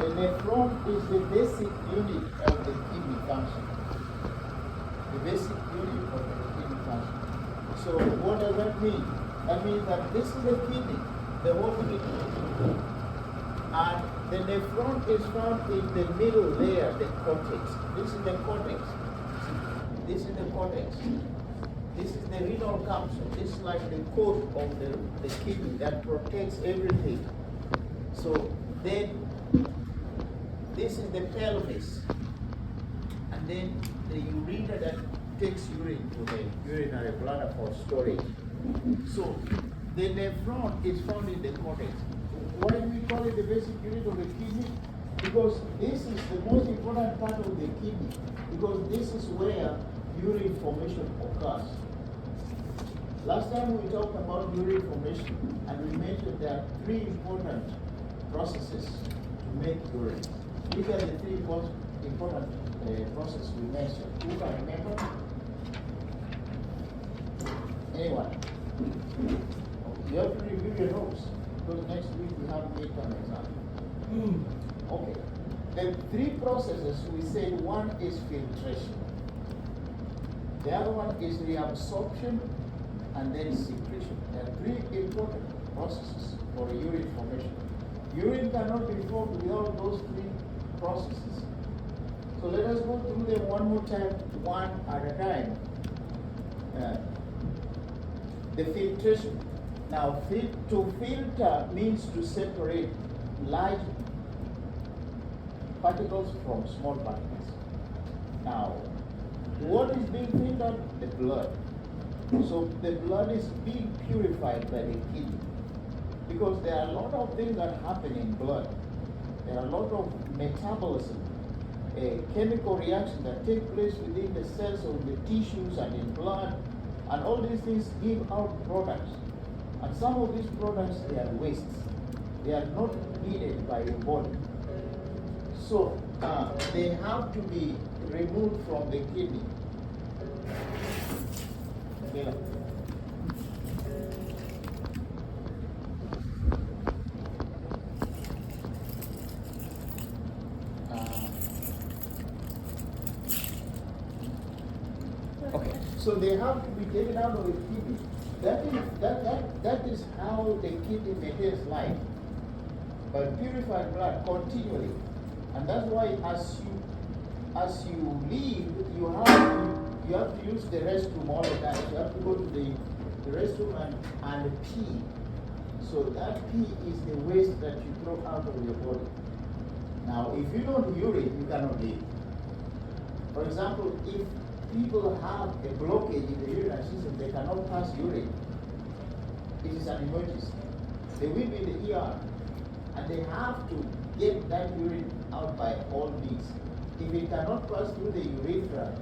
The nephron is the basic unit of the kidney function. The basic unit of the kidney function. So what does that mean? That means that this is the kidney, the whole kidney. And the nephron is found in the middle layer, the cortex. This is the cortex. This is the cortex. This is the renal capsule. This is like the coat of the kidney that protects everything. So then, this is the pelvis. And then the urethra that takes urine to the urinary bladder for storage. So the nephron is found in the cortex. Why do we call it the basic unit of the kidney? Because this is the most important part of the kidney. Because this is where urine formation occurs. Last time we talked about urine formation, and we mentioned there are three important processes to make urine. These are the three most important processes we mentioned. Who can remember? Anyone? You have to review your notes, because next week we have midterm exam. Okay. The three processes we said, one is filtration. The other one is reabsorption, and then secretion. There are three important processes for urine formation. Urine cannot be formed without those three processes. So let us go through them one more time, one at a time. The filtration. Now, to filter means to separate large particles from small particles. Now, what is being filtered? The blood. So the blood is being purified by the kidney. Because there are a lot of things that happen in blood. There are a lot of metabolism, chemical reactions that take place within the cells of the tissues and in blood. And all these things give out products. And some of these products, they are wastes. They are not needed by your body. So they have to be removed from the kidney. Yeah. Okay, so they have to be taken out of the kidney. That is how the kidney maintains life, by purifying blood continually. And that's why as you leave, you have to use the restroom all the time. You have to go to the restroom and pee. So that pee is the waste that you throw out of your body. Now, if you don't urine, you cannot live. For example, if people have a blockage in the urinary system, they cannot pass urine. It is an emergency. They will be in the ER, and they have to get that urine out by all means. If it cannot pass through the urethra,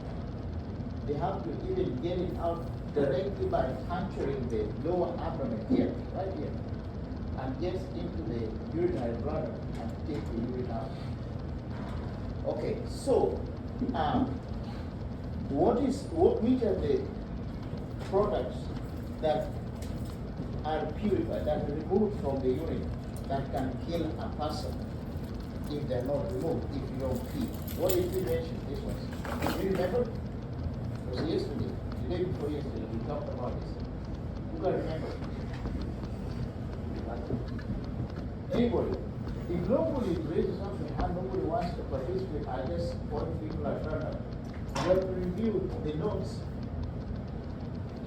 they have to even get it out directly by puncturing the lower abdomen here, right here, and gets into the urinary bladder and take the urine out. Okay, so which are the products that are purified, that are removed from the urine, that can kill a person if they're not removed, if you don't pee? What did we mention? This one. Do you remember? It was yesterday, the day before yesterday, we talked about this. Who can remember? Anybody? If nobody raises up their hand, nobody wants to participate, I just want people are turned up. You have to review the notes.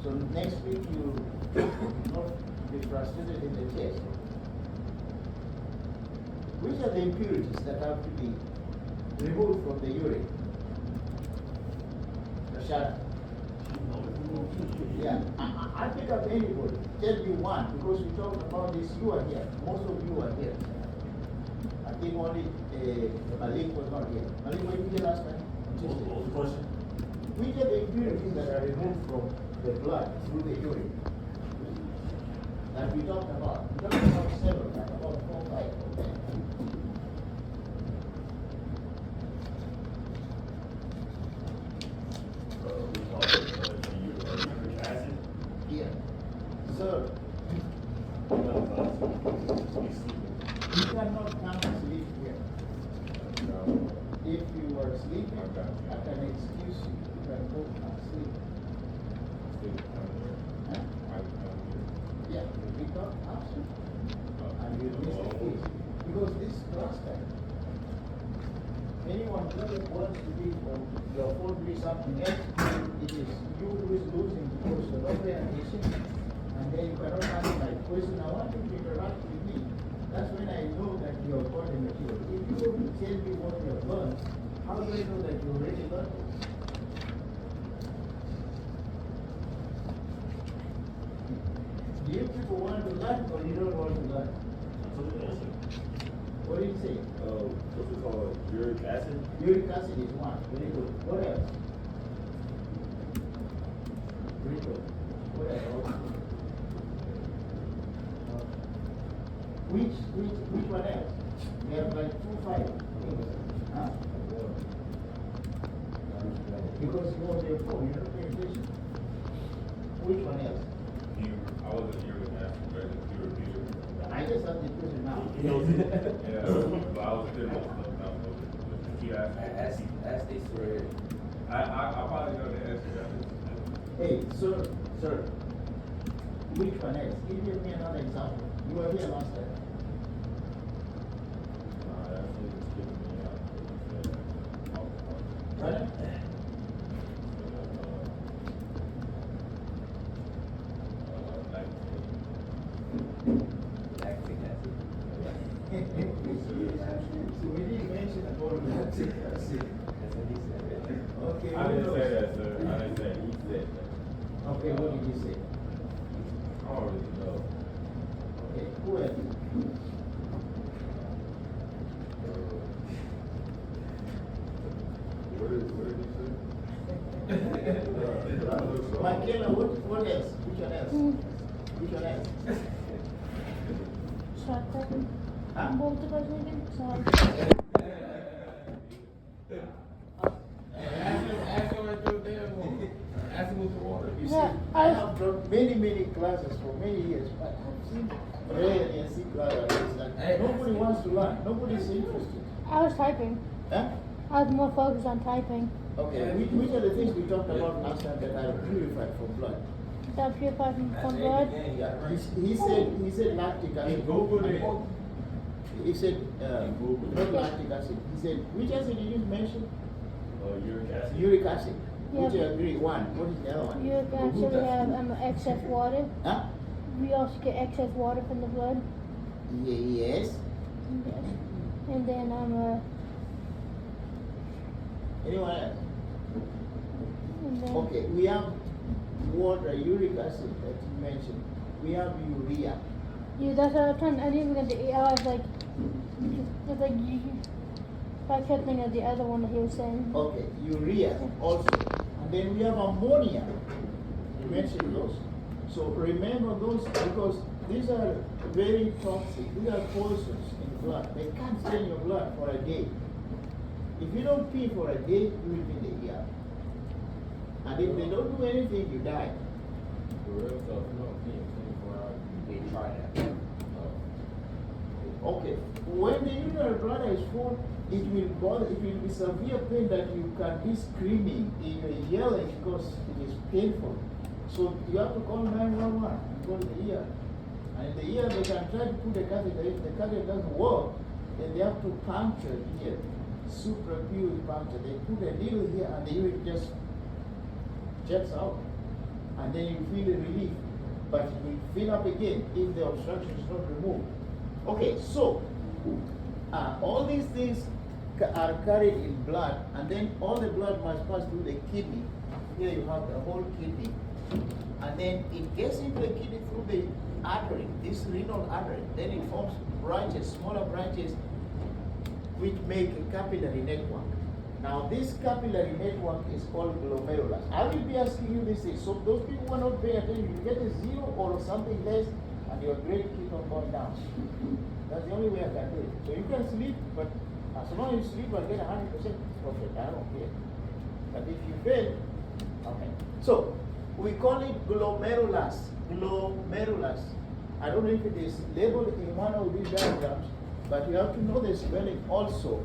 So next week you will not be frustrated in the test. Which are the impurities that have to be removed from the urine? Rashad? Yeah, I pick up anybody. Tell me one, because we talked about this. You are here. Most of you are here. I think only Malik was not here. Malik, were you here last time? What was the question? Which are the impurities that are removed from the blood through the urine that we talked about? We talked about several, like about 4 or 5. Okay. We talked about uric acid. Here. Sir, you cannot come and sleep here. if you were sleeping, I got you. I can excuse you. You can go and sleep. Still come here. Huh? I come here. Yeah, you pick up option and you miss the case. Because this class time, anyone who wants to be on your phone doing something else, it is you who is losing because you're not paying attention. And then you cannot answer my question. I want you to interact with me. That's when I know that you have got the material. If you don't tell me what you have learned, how do I know that you already learned it? Do you people want to learn or you don't want to learn? I told you the answer. What do you say? What's it called? Uric acid? Uric acid is one. Very good. What else? Very good. What else? Which one else? We have like 2, 5. Huh? Because you on your phone, you're not paying attention. Which one else? I was a uric acid, but it's pure beer. I just have the question now. He knows it. Yeah, but I was clear most of the stuff. The key acid. Ask this for I probably know the answer. Hey, sir, which one else? Give me another example. You were here last time. That's really skipping me out. Right? lactic acid. So we didn't mention about lactic acid. That's what he said. Okay, I who didn't say knows? that, sir. I didn't say he said that. Okay, what did you say? I don't really know. Okay, who else? What did he say? Michaela, what else? Which one else? Which one else? Shortcut. Huh? बोलते कैसे हैं? Sorry. Ask him at your damn water. Ask him with the water. You see, Yeah, I I- have done many classes for many years, but I've seen rarely and see classes that nobody wants to learn. Nobody's interested. I was typing. Huh? I was more focused on typing. Okay, which are the things we talked about last time that are purified from blood? That purified from blood. Yeah, he said lactic acid. Googled it. He said, not lactic acid. He said, which acid did you mention? Uric acid. Uric acid. Which Yeah. I agree. One. What is the other one? You actually have excess water. Huh? We also get excess water from the blood. Yes. Yes. And then Anyone else? and then Okay, we have water, uric acid that you mentioned. We have urea. yeah, that's what I was trying. I didn't even get the. I was like, it's like you. I kept thinking of the other one that he was saying. Okay, urea also. And then we have ammonia. You mentioned those. So remember those because these are very toxic. These are poisons in blood. They can't stay in your blood for a day. If you don't pee for a day, you will be in the ER. And if they don't do anything, you die. For real stuff, you don't pee in 24 hours. They try that. Okay, when the urinary bladder is full, it will be severe pain that you can be screaming, you're yelling because it is painful. So you have to call 911 and go to the ER. And in the ER, they can try to put a catheter. If the catheter doesn't work, then they have to puncture here, suprapubic puncture. They put a needle here and the urine just jets out. And then you feel a relief. But it will fill up again if the obstruction is not removed. Okay, so all these things are carried in blood, and then all the blood must pass through the kidney. Here you have the whole kidney. And then it gets into the kidney through the artery, this renal artery. Then it forms branches, smaller branches, which make a capillary network. Now, this capillary network is called glomerulus. I will be asking you this thing. So, those people who are not paying attention, you get a 0 or something less, and your grade keep on going down. That's the only way I can do it. So, you can sleep, but as long as you sleep, I'll get 100% perfect. I don't care. But if you fail, okay. So, we call it glomerulus. Glomerulus. I don't know if it is labeled in one of these diagrams, but you have to know the spelling also.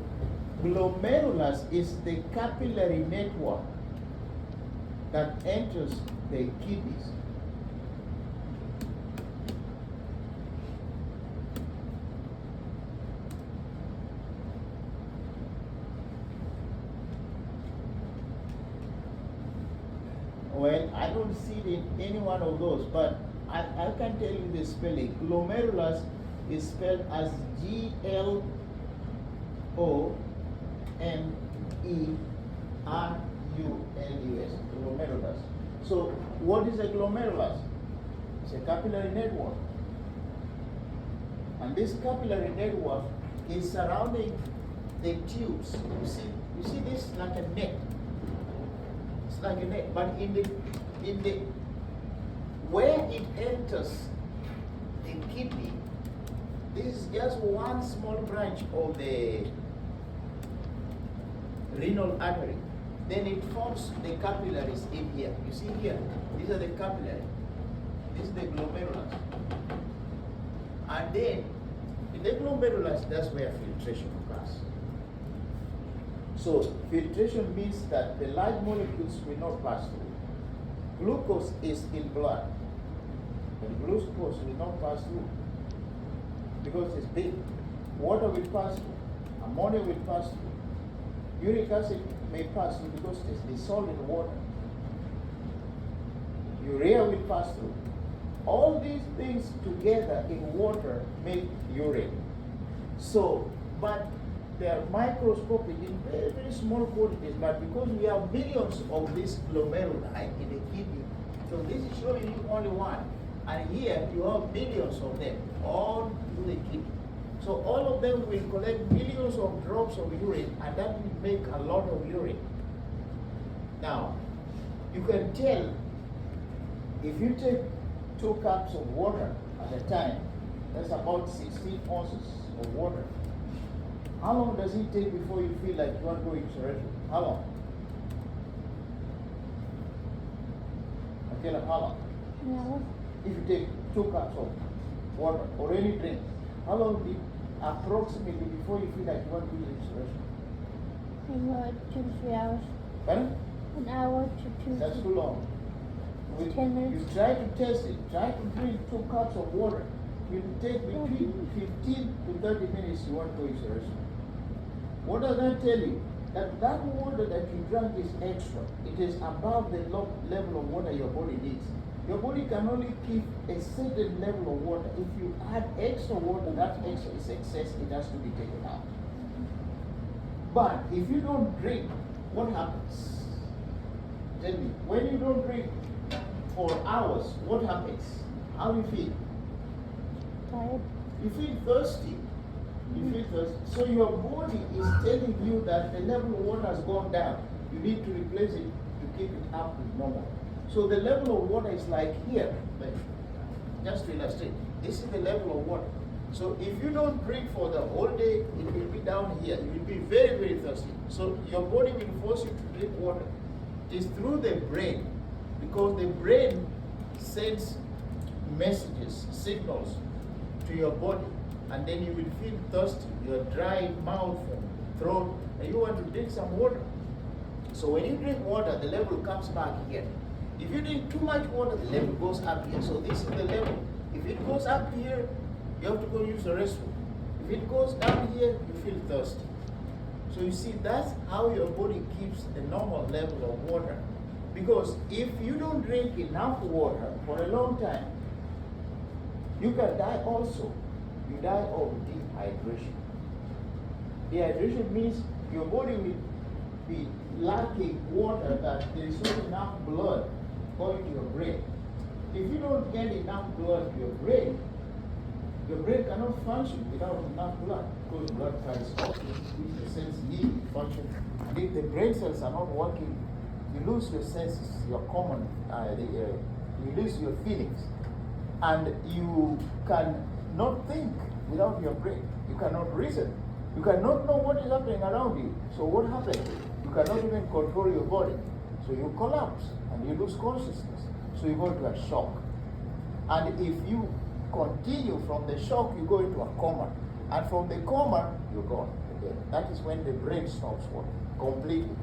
Glomerulus is the capillary network that enters the kidneys. Well, I don't see it in any one of those, but I can tell you the spelling. Glomerulus is spelled as Glomerulus. Glomerulus. So, what is a glomerulus? It's a capillary network. And this capillary network is surrounding the tubes. You see this like a net. It's like a net, but in the where it enters the kidney, this is just one small branch of the renal artery. Then it forms the capillaries in here. You see here, these are the capillaries. This is the glomerulus. And then in the glomerulus, that's where filtration occurs. So filtration means that the large molecules will not pass through. Glucose is in blood, but glucose will not pass through because it's big. Water will pass through. Ammonia will pass through. Uric acid may pass through because it's dissolved in water. Urea will pass through. All these things together in water make urine. So, but they are microscopic in very, very small quantities, but because we have millions of these glomeruli in the kidney, so this is showing you only one. And here you have millions of them all through the kidney. So all of them will collect millions of drops of urine, and that will make a lot of urine. Now, you can tell if you take 2 cups of water at a time, that's about 16 ounces of water. How long does it take before you feel like you want to go into the restroom? How long? Okay, how long? Yeah. If you take 2 cups of water or any drink, how long do you, approximately before you feel like you want to go into the restroom? Maybe like 2 to 3 hours. Pardon? An hour to 2 That's too long. 10 minutes. You try to test it. Try to drink 2 cups of water. It will take between 15 to 30 minutes you want to go into the restroom. What does that tell you? That water that you drank is extra. It is above the level of water your body needs. Your body can only keep a certain level of water. If you add extra water, that extra is excess, it has to be taken out. But if you don't drink, what happens? Tell me, when you don't drink for hours, what happens? How do you feel? Tired. You feel thirsty. You feel thirsty. So your body is telling you that the level of water has gone down. You need to replace it to keep it up with normal. So the level of water is like here. Like, just to illustrate, this is the level of water. So if you don't drink for the whole day, it will be down here. You will be very, very thirsty. So your body will force you to drink water. It is through the brain, because the brain sends messages, signals to your body, and then you will feel thirsty, your dry mouth and throat, and you want to drink some water. So when you drink water, the level comes back here. If you drink too much water, the level goes up here. So this is the level. If it goes up here, you have to go use the restroom. If it goes down here, you feel thirsty. So you see, that's how your body keeps the normal level of water. Because if you don't drink enough water for a long time, you can die also. You die of dehydration. Dehydration means your body will be lacking water, that there is not enough blood going to your brain. If you don't get enough blood to your brain cannot function without enough blood, because blood carries oxygen, which the cells need to function. And if the brain cells are not working, you lose your senses, your common, you lose your feelings. And you cannot think without your brain. You cannot reason. You cannot know what is happening around you. So what happens? You cannot even control your body. So you collapse and you lose consciousness. So you go into a shock. And if you continue from the shock, you go into a coma. And from the coma, you're gone. again. That is when the brain stops working completely.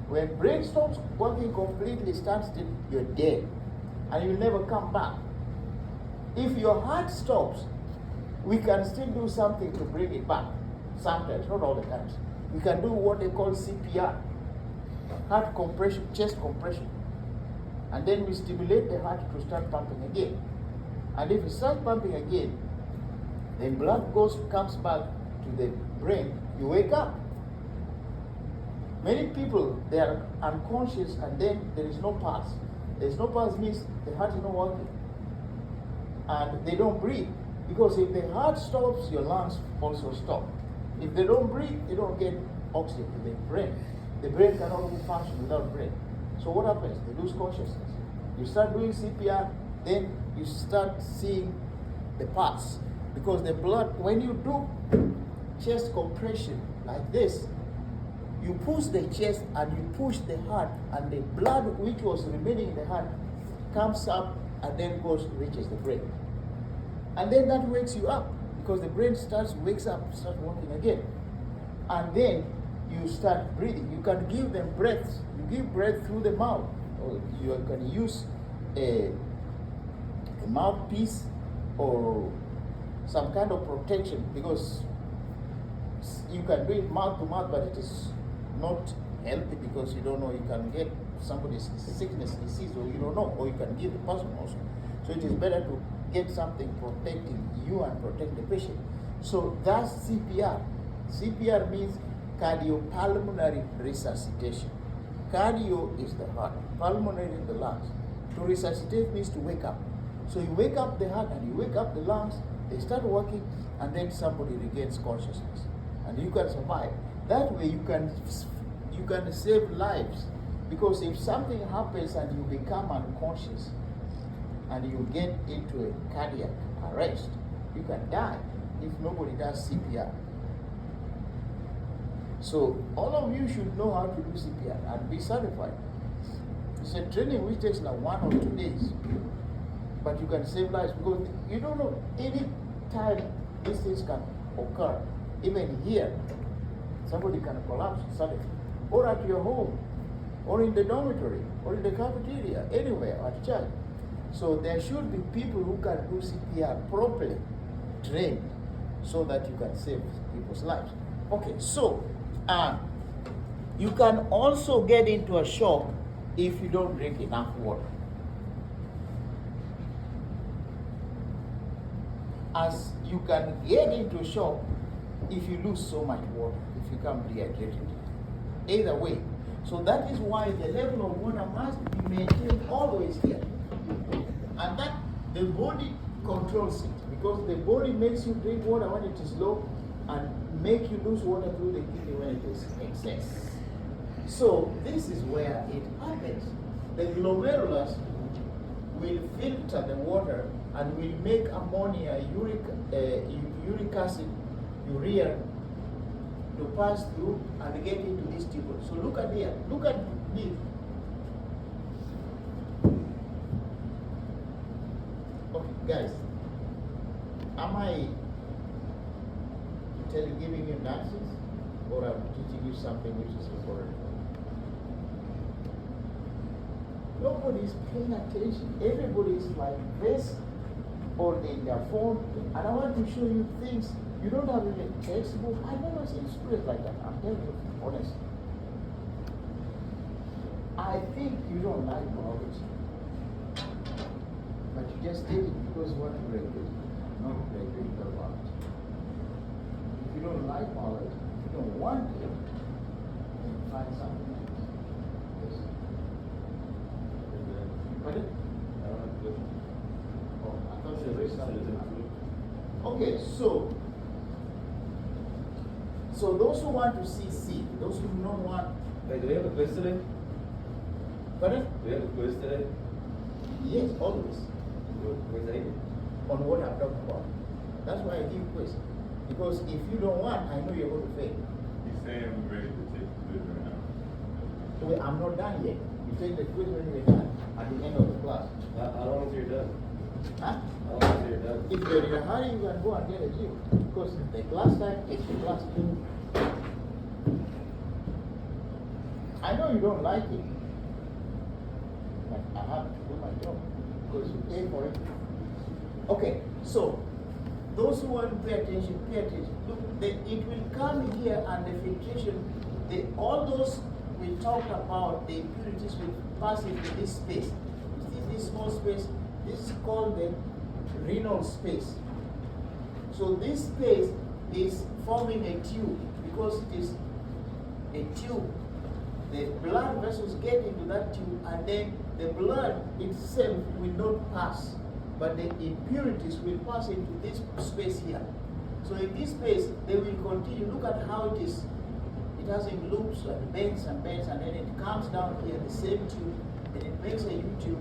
When brain stops working completely, stands still, you're dead. And you'll never come back. If your heart stops, we can still do something to bring it back. Sometimes, not all the times. We can do what they call CPR. Heart compression, chest compression. And then we stimulate the heart to start pumping again. And if it starts pumping again, then blood comes back to the brain, you wake up. Many people, they are unconscious and then there is no pulse. There is no pulse means the heart is not working. And they don't breathe. Because if the heart stops, your lungs also stop. If they don't breathe, they don't get oxygen to the brain. The brain cannot function without brain. So what happens? They lose consciousness. You start doing CPR, then you start seeing the pulse. Because the blood, when you do chest compression like this, you push the chest and you push the heart, and the blood which was remaining in the heart comes up and then reaches the brain. And then that wakes you up because the brain wakes up, starts working again. And then you start breathing. You can give them breaths. You give breath through the mouth. Or you can use a mouthpiece or some kind of protection, because you can do it mouth to mouth, but it is not healthy because you don't know, you can get somebody's sickness, disease, or you don't know, or you can give the person also. So it is better to get something protecting you and protect the patient. So that's CPR. CPR means cardiopulmonary resuscitation. Cardio is the heart, pulmonary is the lungs. To resuscitate means to wake up. So you wake up the heart and you wake up the lungs, they start working, and then somebody regains consciousness. And you can survive. That way you can save lives. Because if something happens and you become unconscious and you get into a cardiac arrest, you can die if nobody does CPR. So all of you should know how to do CPR and be certified. It's a training which takes like 1 or 2 days. But you can save lives because you don't know any time these things can occur. Even here, somebody can collapse suddenly. Or at your home, or in the dormitory, or in the cafeteria, anywhere, at church. So there should be people who can do CPR properly, trained, so that you can save people's lives. Okay, so you can also get into a shock if you don't drink enough water. As you can get into shock if you lose so much water, if you become dehydrated. Either way. So that is why the level of water must be maintained always here. And that the body controls it, because the body makes you drink water when it is low and make you lose water through the kidney when it is excess. So this is where it happens. The glomerulus will filter the water and will make ammonia, uric acid, urea to pass through and get into this tubule. So look at here, look at this. Okay, guys, am I giving you nonsense, or I'm teaching you something which is important? Nobody is paying attention. Everybody is like this, or in their phone. And I want to show you things. You don't have even textbook. I've never seen students like that. I'm telling you, honestly. I think you don't like biology, but you just take it because you want to graduate, not graduate with biology. If you don't like biology, if you don't want it, then find something else. Yes. Pardon? Oh, I thought you were something. Okay, so those who want to see, those who don't want. Hey, do we have a quiz today? Pardon? Do we have a quiz today? Yes, always. Where's that? On what I'm talking about. That's why I give quiz. Because if you don't want, I know you're going to fail. He's saying we're ready to take the quiz right now. Wait, I'm not done yet. You take the quiz when you're done at the end of the class. How long until you're done? Huh? How long until you're done? If you're in a hurry, you can go and get a zero. Because the class time is the class time. I know you don't like it, but I have to do my job because you pay for it. Okay, so those who want to pay attention, pay attention. Look, it will come here and the filtration, all those we talked about, the impurities will pass into this space. You see this small space? This is called the renal space. So this space is forming a tube because it is a tube. The blood vessels get into that tube and then the blood itself will not pass, but the impurities will pass into this space here. So in this space, they will continue. Look at how it is. It has in loops and bends, and then it comes down here, the same tube, and it makes a U-turn,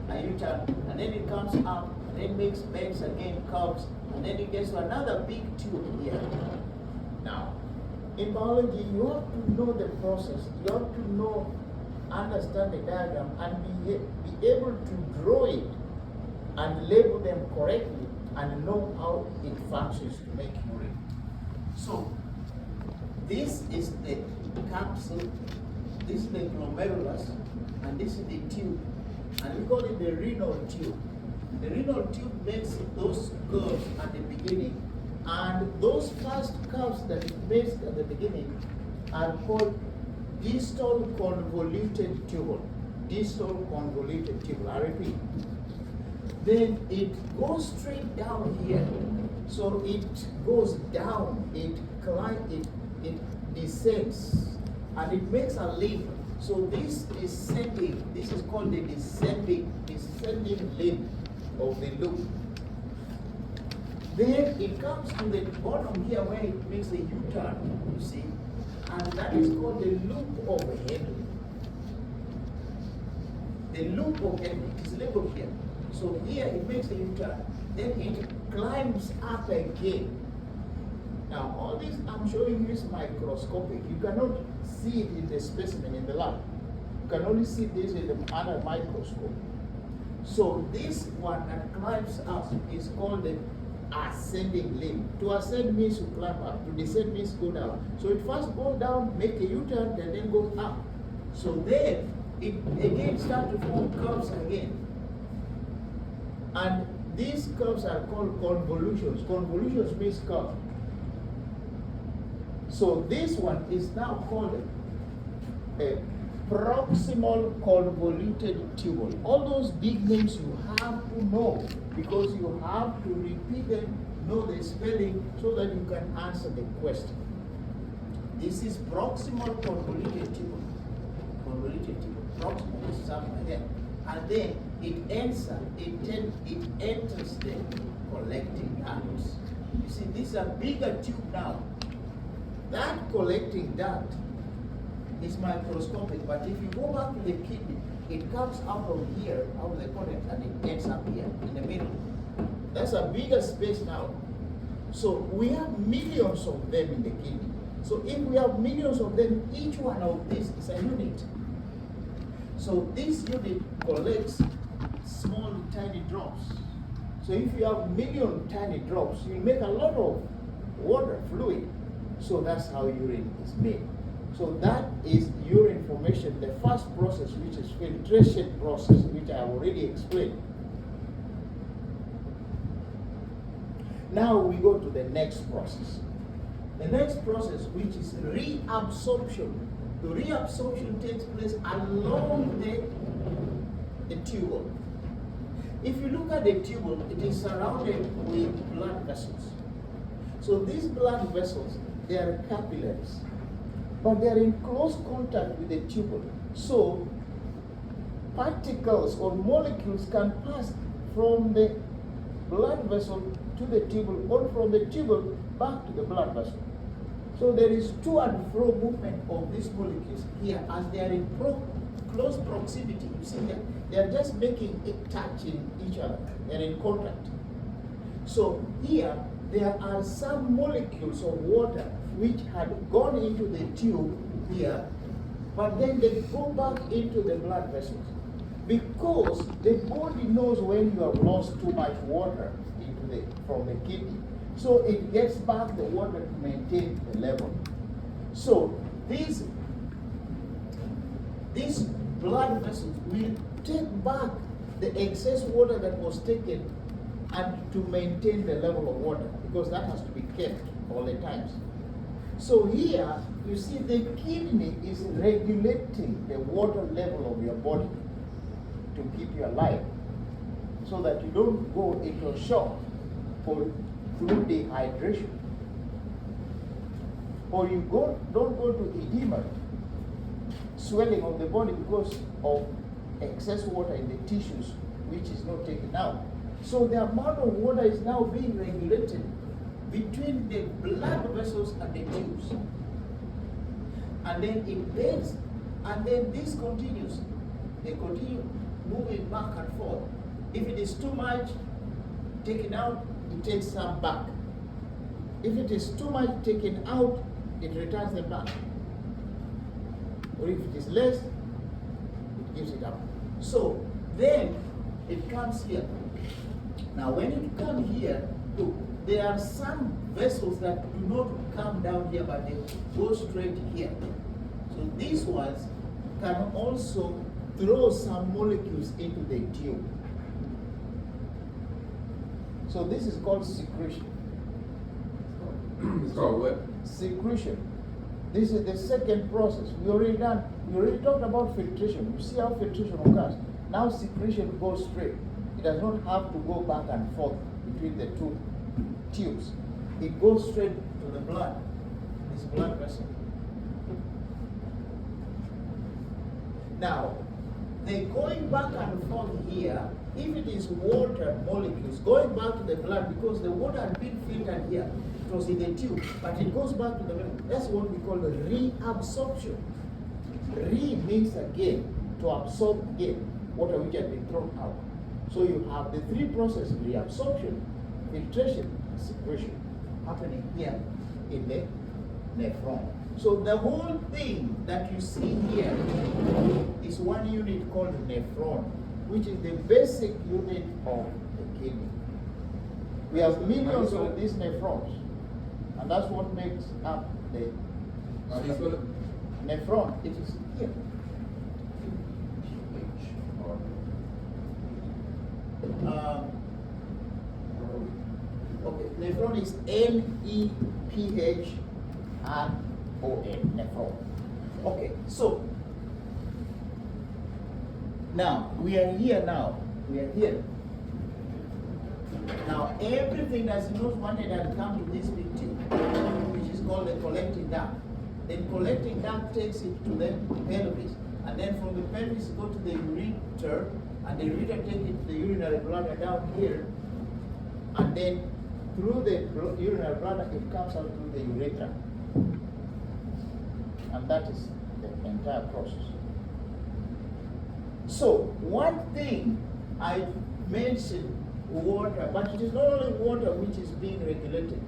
and then it comes up, and then makes bends again, curves, and then it gets to another big tube here. Now, in biology, you have to know the process. You have to understand the diagram, and be able to draw it and label them correctly and know how it functions to make urine. So, this is the capsule, this is the glomerulus, and this is the tube. And we call it the renal tube. The renal tube makes those curves at the beginning. And those first curves that it makes at the beginning are called distal convoluted tubule. Distal convoluted tubule. I repeat. Then it goes straight down here. So it goes down, it climbs, it descends, and it makes a limb. So this is sending, this is called the descending limb of the loop. Then it comes to the bottom here where it makes a U-turn, you see, and that is called the loop of Henle. The loop of Henle is labeled here. So here it makes a U-turn, then it climbs up again. Now all this I'm showing you is microscopic. You cannot see it in the specimen in the lab. You can only see this in the under microscope. So this one that climbs up is called the ascending limb. To ascend means to climb up, to descend means go down. So it first goes down, make a U-turn, and then goes up. So then it again starts to form curves again. And these curves are called convolutions. Convolutions means curve. So this one is now called a proximal convoluted tubule. All those big names you have to know because you have to repeat them, know the spelling so that you can answer the question. This is proximal convoluted tubule. Convoluted tubule. Proximal is somewhere there. And then it enters the collecting ducts. You see, this is a bigger tube now. That collecting duct is microscopic, but if you go back to the kidney, it comes out of here, out of the content, and it ends up here in the middle. That's a bigger space now. So we have millions of them in the kidney. So if we have millions of them, each one of these is a unit. So this unit collects small, tiny drops. So if you have million tiny drops, you make a lot of water, fluid. So that's how urine is made. So that is urine formation, the first process, which is filtration process, which I have already explained. Now we go to the next process. The next process, which is reabsorption. The reabsorption takes place along the tubule. If you look at the tubule, it is surrounded with blood vessels. So these blood vessels, they are capillaries, but they are in close contact with the tubule. So particles or molecules can pass from the blood vessel to the tubule or from the tubule back to the blood vessel. So there is to and fro movement of these molecules here as they are in close proximity. You see that they are just making it touch in each other. They are in contact. So here there are some molecules of water which had gone into the tube here, but then they go back into the blood vessels. Because the body knows when you have lost too much water from the kidney. So it gets back the water to maintain the level. So these these blood vessels will take back the excess water that was taken and to maintain the level of water, because that has to be kept all the times. So here, you see the kidney is regulating the water level of your body to keep you alive, so that you don't go into a shock or through dehydration, or you don't go to edema, swelling of the body because of excess water in the tissues which is not taken out. So the amount of water is now being regulated between the blood vessels and the tubes. And then it bends, and then this continues. They continue moving back and forth. If it is too much taken out, it takes some back. If it is too much taken out, it returns them back. Or if it is less, it gives it up. So then it comes here. Now when it comes here, look, there are some vessels that do not come down here, but they go straight here. So these ones can also throw some molecules into the tube. So this is called secretion. It's called what? Secretion. This is the second process. We already talked about filtration. You see how filtration occurs. Now secretion goes straight. It does not have to go back and forth between the two tubes. It goes straight to the blood, this blood vessel. Now, the going back and forth here, if it is water molecules going back to the blood, because the water had been filtered here, it was in the tube, but it goes back to the blood. That's what we call the reabsorption. Re means again, to absorb again water which had been thrown out. So you have the three processes: reabsorption, filtration, and secretion, happening here in the nephron. So the whole thing that you see here is one unit called nephron, which is the basic unit of the kidney. We have millions of these nephrons, and that's what makes up the nephron. It is here. Okay, nephron is N-E-P-H-R-O-N, nephron. Okay, so now we are here now. We are here. Now everything that's not wanted had come to this big tube, which is called the collecting duct. Then collecting duct takes it to the pelvis, and then from the pelvis go to the ureter, and the ureter take it to the urinary bladder down here, and then through the urinary bladder it comes out through the urethra, and that is the entire process. So one thing I mentioned water, but it is not only water which is being regulated.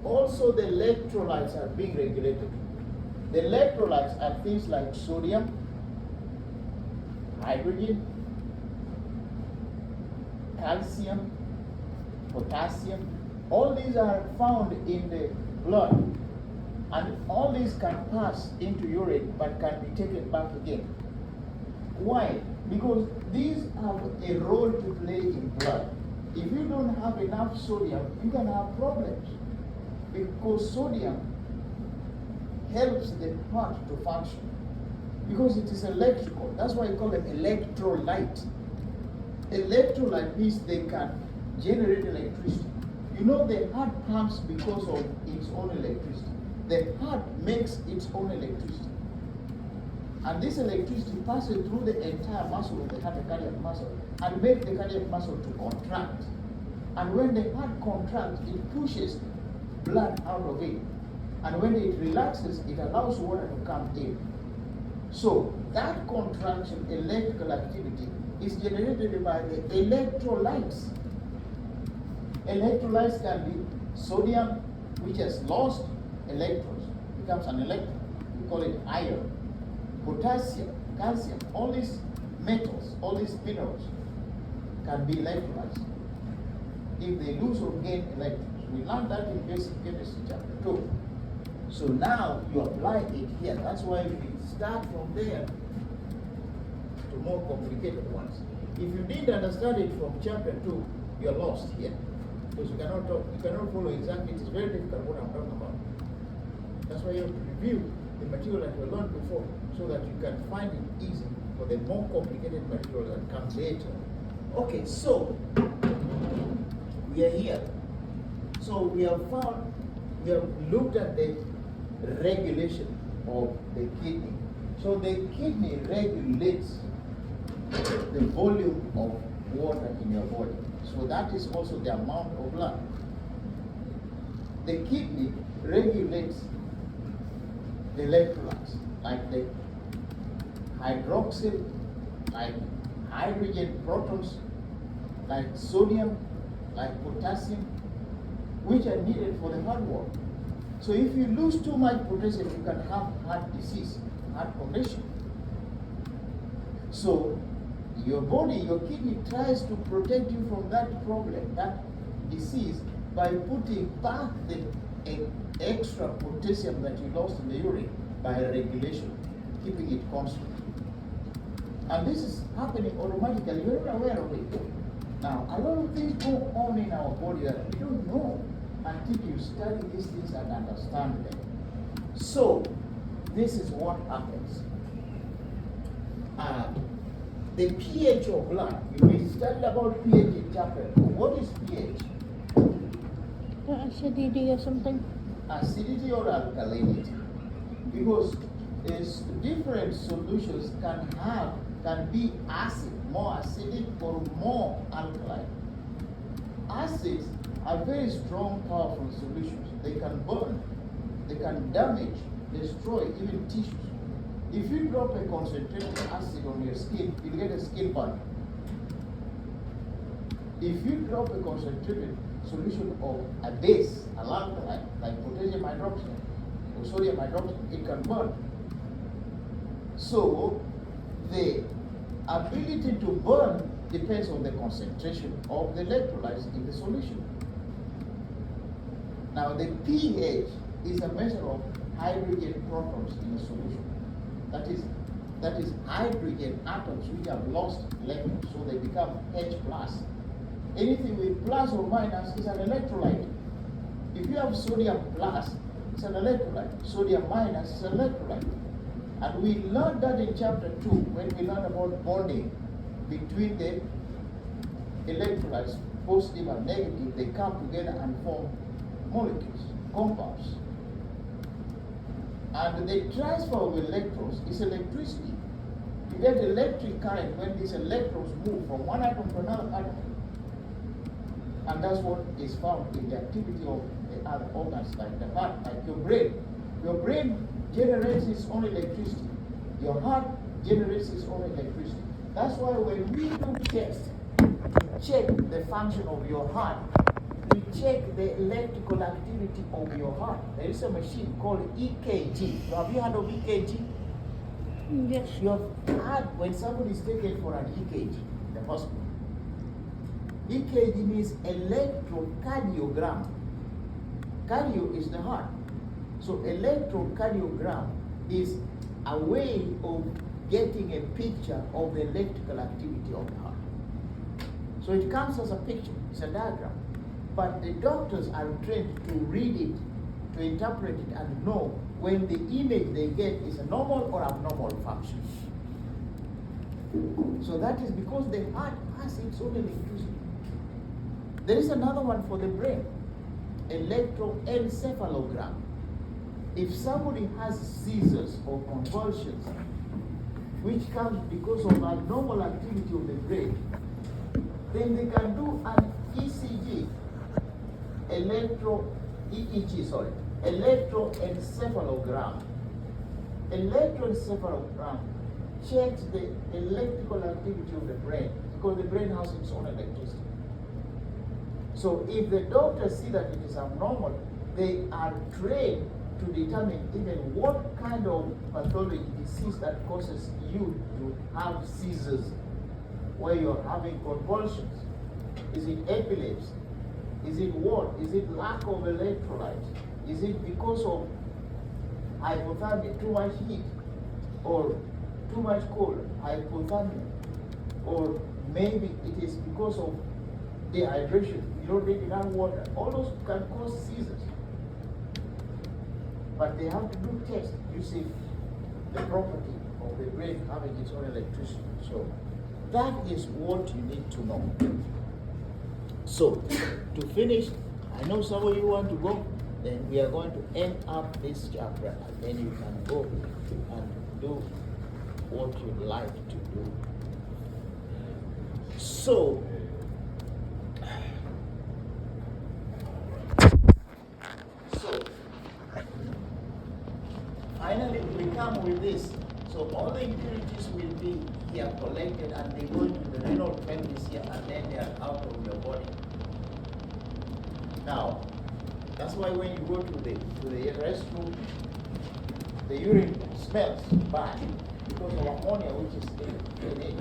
Also the electrolytes are being regulated. The electrolytes are things like sodium, hydrogen, calcium, potassium. All these are found in the blood, and all these can pass into urine but can be taken back again. Why? Because these have a role to play in blood. If you don't have enough sodium, you can have problems, because sodium helps the heart to function, because it is electrical. That's why you call them electrolyte. Electrolyte means they can generate electricity. You know, the heart pumps because of its own electricity. The heart makes its own electricity. And this electricity passes through the entire muscle of the heart, the cardiac muscle, and makes the cardiac muscle to contract. And when the heart contracts, it pushes blood out of it. And when it relaxes, it allows water to come in. So that contraction, electrical activity, is generated by the electrolytes. Electrolytes can be sodium, which has lost electrons, becomes an electron. We call it iron. Potassium, calcium, all these metals, all these minerals can be electrolytes if they lose or gain electrons. We learned that in basic chemistry chapter 2. So now you apply it here. That's why we start from there to more complicated ones. If you didn't understand it from chapter 2, you're lost here. Because you cannot follow exactly. It is very difficult what I'm talking about. That's why you have to review the material that you learned before so that you can find it easy for the more complicated material that comes later. Okay, so we are here. So we have looked at the regulation of the kidney. So the kidney regulates the volume of water in your body. So that is also the amount of blood. The kidney regulates the electrolytes, like the hydroxyl, like hydrogen protons, like sodium, like potassium, which are needed for the heart work. So if you lose too much potassium, you can have heart disease, heart condition. So your body, your kidney tries to protect you from that problem, that disease, by putting back the extra potassium that you lost in the urine by regulation, keeping it constant. And this is happening automatically. You're not aware of it. Now, a lot of things go on in our body that we don't know until you study these things and understand them. So, this is what happens. The pH of blood. We studied about pH in chapter 2. What is pH? Acidity or something. Acidity or alkalinity. Because different solutions can be acid, more acidic or more alkaline. Acids are very strong, powerful solutions. They can burn, they can damage, destroy even tissues. If you drop a concentrated acid on your skin, you'll get a skin burn. If you drop a concentrated solution of a base, an alkaline, like potassium hydroxide or sodium hydroxide, it can burn. So, the ability to burn depends on the concentration of the electrolytes in the solution. Now, the pH is a measure of hydrogen protons in a solution. That is hydrogen atoms which have lost electrons, so they become H+. Anything with plus or minus is an electrolyte. If you have sodium plus, it's an electrolyte. Sodium minus is an electrolyte. And we learned that in chapter 2 when we learned about bonding between the electrolytes, positive and negative. They come together and form molecules, compounds. And the transfer of electrons is electricity. You get electric current when these electrons move from one atom to another atom. And that's what is found in the activity of the other organs, like the heart, like your brain. Your brain generates its own electricity. Your heart generates its own electricity. That's why when we do tests, we check the function of your heart. We check the electrical activity of your heart. There is a machine called EKG. Have you heard of EKG? Yes. You have heard when somebody is taken for an EKG in the hospital. EKG means electrocardiogram. Cardio is the heart. So electrocardiogram is a way of getting a picture of the electrical activity of the heart. So it comes as a picture, it's a diagram. But the doctors are trained to read it, to interpret it, and know when the image they get is a normal or abnormal function. So that is because the heart has its own electricity. There is another one for the brain, electroencephalogram. If somebody has seizures or convulsions, which comes because of abnormal activity of the brain, then they can do an ECG, electroencephalogram. Electroencephalogram checks the electrical activity of the brain because the brain has its own electricity. So if the doctors see that it is abnormal, they are trained to determine even what kind of pathology, disease that causes you to have seizures, where you're having convulsions. Is it epilepsy? Is it what? Is it lack of electrolytes? Is it because of hypothermia, too much heat? Or too much cold, hypothermia, or maybe it is because of dehydration, you don't drink enough water. All those can cause seizures. But they have to do tests using the property of the brain having its own electricity. So that is what you need to know. So to finish, I know some of you want to go, then we are going to end up this chapter and then you can go and do what you'd like to do. So finally we come with this. So all the impurities will be here collected and they go into the renal pelvis here and then they are out of your body. Now, that's why when you go to the restroom, the urine smells bad because of ammonia which is in it.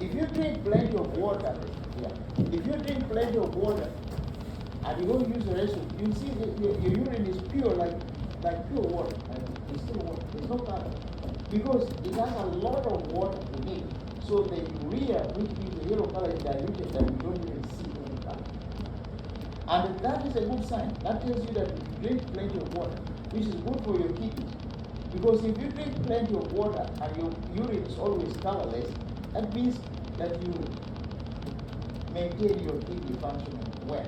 If you drink plenty of water, if you drink plenty of water and you don't use the restroom, you see that your urine is pure like pure water, and it's still water. There's no color because it has a lot of water in it. So the urea, which is the yellow color, is diluted and you don't even see any color. And that is a good sign. That tells you that you drink plenty of water, which is good for your kidneys. Because if you drink plenty of water and your urine is always colorless, that means that you maintain your kidney functioning well.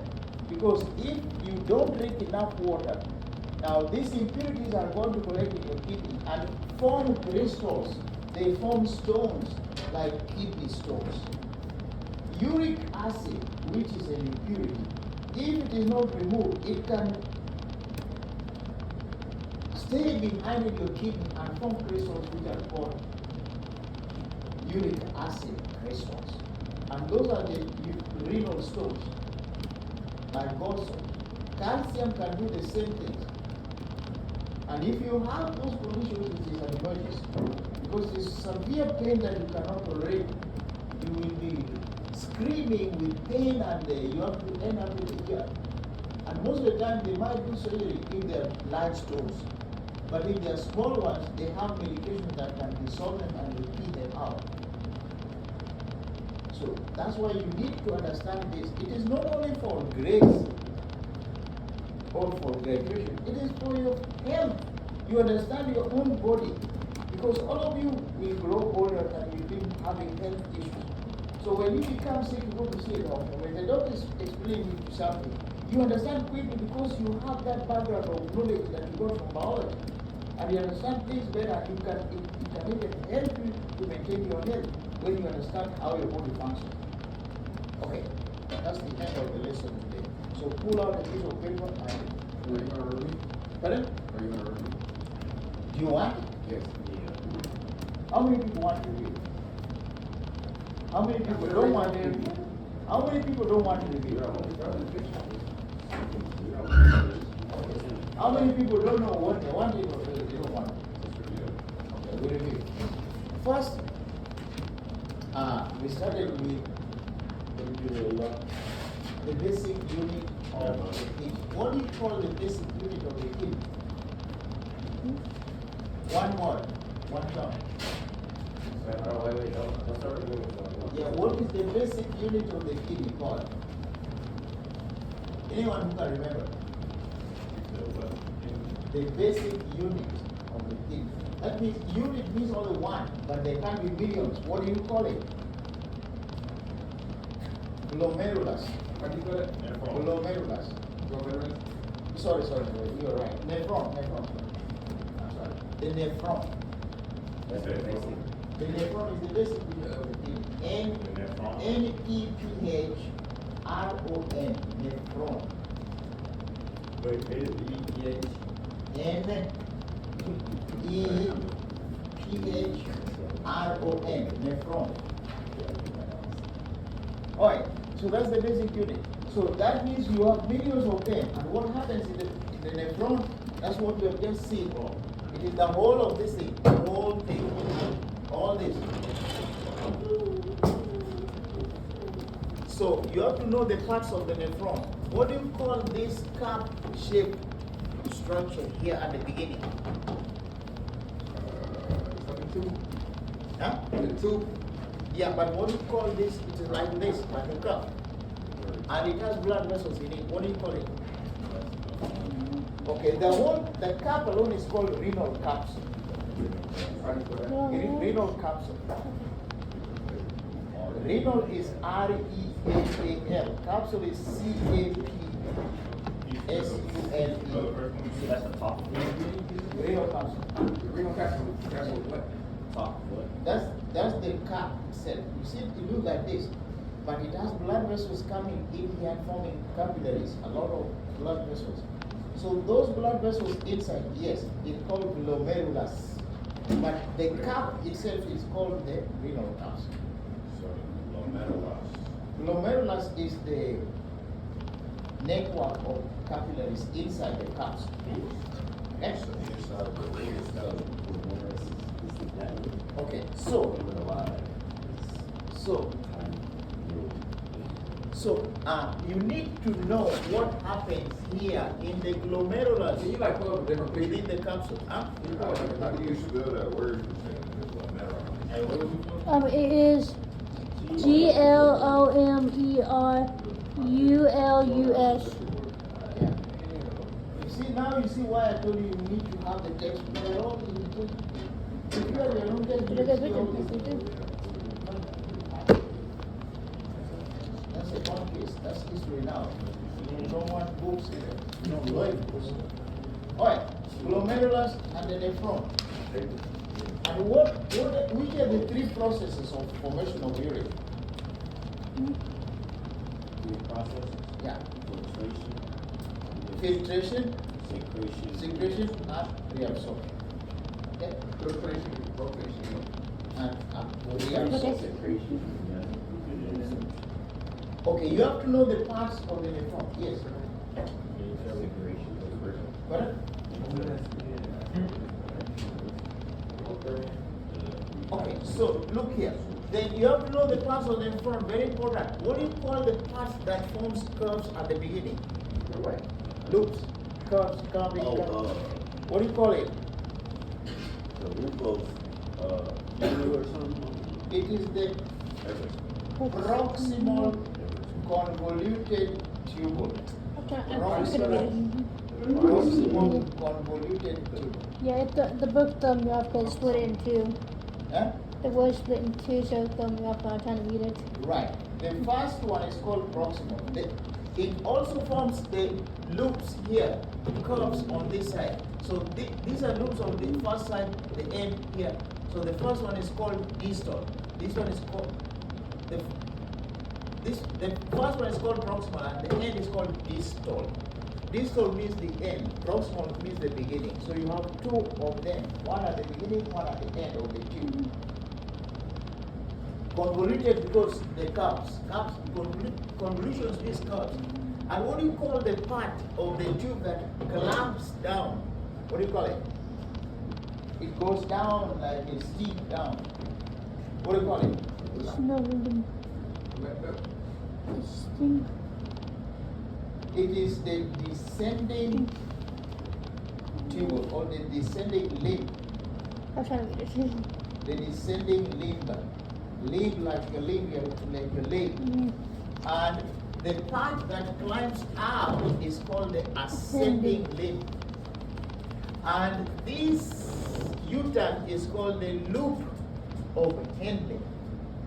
Because if you don't drink enough water, now these impurities are going to collect in your kidney and form crystals. They form stones like kidney stones. Uric acid, which is an impurity, if it is not removed, it can stay behind in your kidney and form crystals which are called uric acid crystals. And those are the renal stones, like gallstones. Calcium can do the same thing. And if you have those conditions, it is an emergency. Because it's severe pain that you cannot tolerate, you will be screaming with pain and you have to end up with a ear. And most of the time they might do surgery if they are large stones. But if they are small ones, they have medication that can dissolve them and will pee them out. So that's why you need to understand this. It is not only for grades or for graduation, it is for your health. You understand your own body. Because all of you will grow older and you'll be having health issues. So when you become sick, you go to see a doctor. When the doctor is explaining you something, you understand quickly because you have that background of knowledge that you got from biology. And you understand things better. It can even help you to maintain your health when you understand how your body functions. Okay, that's the end of the lesson today. So pull out a piece of paper and... Are you going to review? Pardon? Are you going to review? Do you want it? Yes. How many people want to review? How many people don't want to review? How many people don't want to review? How many people don't know what they want it or they don't want it? Okay, we review. First, we started with the basic unit of the kidney. What do you call the basic unit of the kidney? One word, one term. Yeah, what is the basic unit of the kidney called? Anyone who can remember? The basic unit of the kidney. That means unit means only one, but there can be millions. What do you call it? Glomerulus. What do you call it? Glomerulus. Sorry, you're right. Nephron. I'm sorry. The nephron. That's the basic. The nephron is the basic unit of the kidney. N-E-P-H-R-O-N. Nephron. N-E-P-H-R-O-N. Nephron. Alright, so that's the basic unit. So that means you have millions of them. And what happens in the nephron, that's what we have just seen. It is the whole of this thing, the whole thing, all this. So you have to know the parts of the nephron. What do you call this cup-shaped structure here at the beginning? Two, Huh? the two, Yeah, but what do you call this? It is like this, like a cup. And it has blood vessels in it. What do you call it? Okay, the cup alone is called renal capsule. how do you put that? Renal capsule. Renal is R-E-A-A-L. Capsule is C-A-P-S-U-L-E. That's the top. Renal capsule. The renal capsule, capsule what? Top what? That's the cap itself. You see, it looks like this, but it has blood vessels coming in here and forming capillaries, a lot of blood vessels. So those blood vessels inside, yes, it's called glomerulus. But the cap itself is called the renal capsule. So, glomerulus. Glomerulus is the network of capillaries inside the capsule. Okay? Okay, so you need to know what happens here in the glomerulus Can you like pull up a different within picture? the capsule. Huh? How do you spell that word? It is GLOMERULUS. Yeah. You see, now you see why I told you you need to have the text. They're all in the text. If you have your own text, you Look at see all this. this. That's a one case. That's history now. You don't want books here. You don't like books. Alright, glomerulus and the nephron. And which are the three processes of formation of urine? Three processes. Yeah. Filtration. Filtration, Secretion. secretion, and reabsorption. Okay? Filtration, rotation. And reabsorption. Secretion. Okay, you have to know the parts of the nephron. Yes. Secretion. Correct? Okay, so look here. Then you have to know the parts of the nephron. Very important. What do you call the parts that forms curves at the beginning? What? Loops, curves, curving. curves. What do you call it? The glucose, or something. It is the proximal convoluted tubule. Proximal convoluted tubule. Yeah, the book thumbed me off because it's split in two. Huh? The word split in two, so it thumbed me off when I was trying to read it. Right. The first one is called proximal. It also forms the loops here, curves on this side. So these are loops on the first side, the end here. So the first one is called distal. This one is called the first one is called proximal and the end is called distal. Distal means the end. Proximal means the beginning. So you have two of them, one at the beginning, one at the end of the tube. Convoluted because the curves. Convolutions means curves. And what do you call the part of the tube that clamps down? What do you call it? It goes down like a steep down. What do you call it? No, the thing. It is the descending tubule or the descending limb. I was trying to read it. The descending limb. Limb like a limb, like a limb. And the part that climbs up is called the ascending limb. And this U-turn is called the loop of Henle.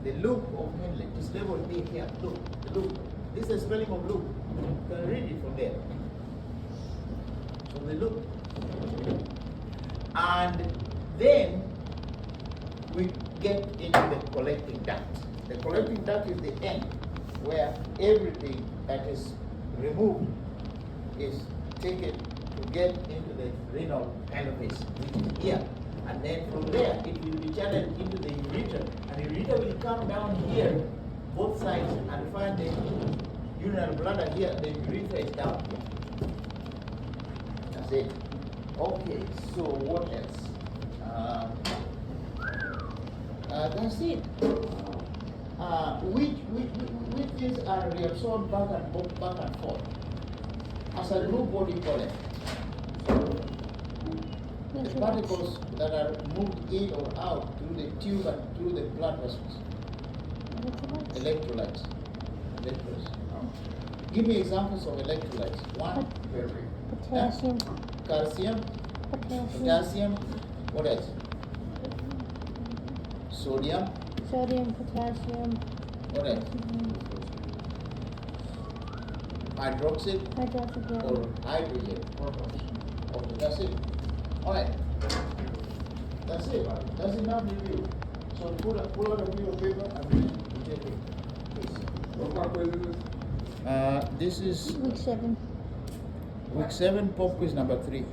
The loop of Henle. This label B here. Look, the loop. This is the spelling of loop. You can read it from there. So the loop. And then we get into the collecting duct. The collecting duct is the end where everything that is removed is taken to get into the renal edifice, which is here. And then from there, it will be channeled into the ureter. And the ureter will come down here, both sides, and find the urinary bladder here. The urethra is down here. That's it. Okay, so what else? That's it. Which things are reabsorbed back and forth? As a group, what do you call it? The the particles that are moved in or out through the tube and through the blood vessels. Electrolytes. Electrolytes. Give me examples of electrolytes. One, Very. Potassium. calcium, Potassium. potassium, what else? Sodium, Sodium, potassium. what else? Hydroxide Hydroxide. or hydrogen. Okay, that's it. Alright. That's it. That's enough review. So pull out a piece of paper and then you take it. Please. What part quiz is this? This is Week 7. week 7, pop quiz number 3.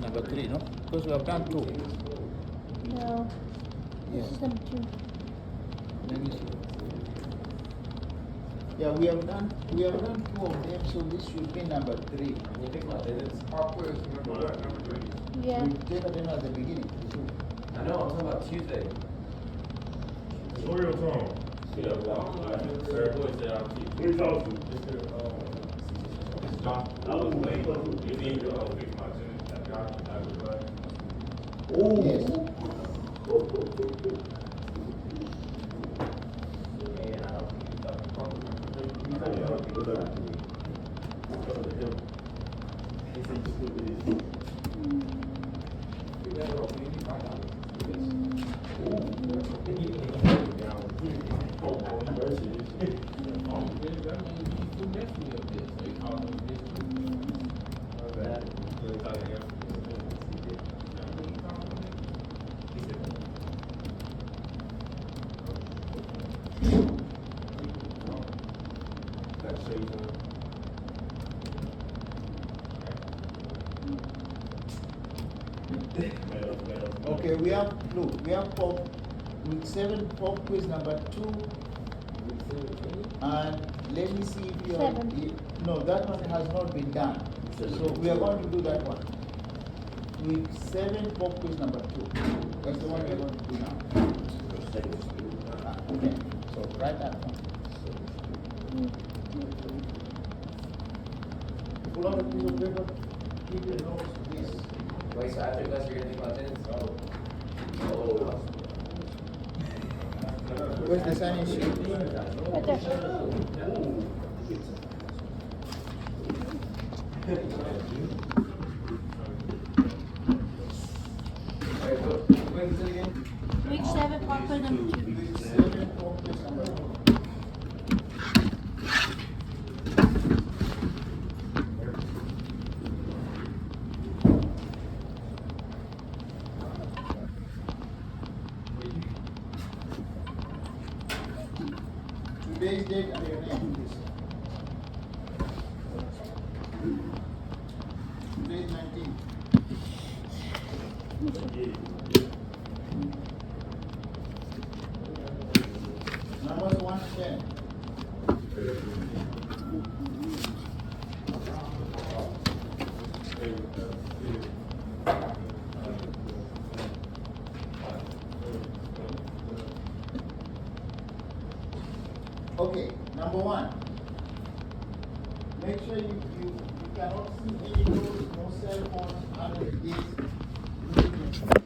Number 3, no? Because we have done 2. No. This Yes. is number 2. Let me see. Yeah, we have done 2 of them, so this should be number 3. Pop quiz number what, number 3? Yeah. We take them at the beginning. I know, I'm talking about Tuesday. Where your tongue? Yeah, well, Sir, who is that? Who you talking to? Mr. John. I was late. You need to fix my tennis. I got you. I was like, Yes. You better open it, $5. That means you too messy up there, so you call them Okay, we have, look, we have pop, week 7, pop quiz number 2. And let me see if you have, 7. no, that one has not been done. So we are going to do that one. Week 7, pop quiz number 2. That's the one we are going to do now. Okay, so write that one. Pull out a piece of paper, keep your notes, please. Wait, so after class you're gonna think about tennis? Where's the sign-in sheet? Right there. When is it again? Week 7, pop quiz number 2. Week 7, pop quiz number 2. Today's date and your name, please. Today's 19. Numbers 1 to 10. Okay, number 1. Make sure you cannot see any notes, no cell phones under this.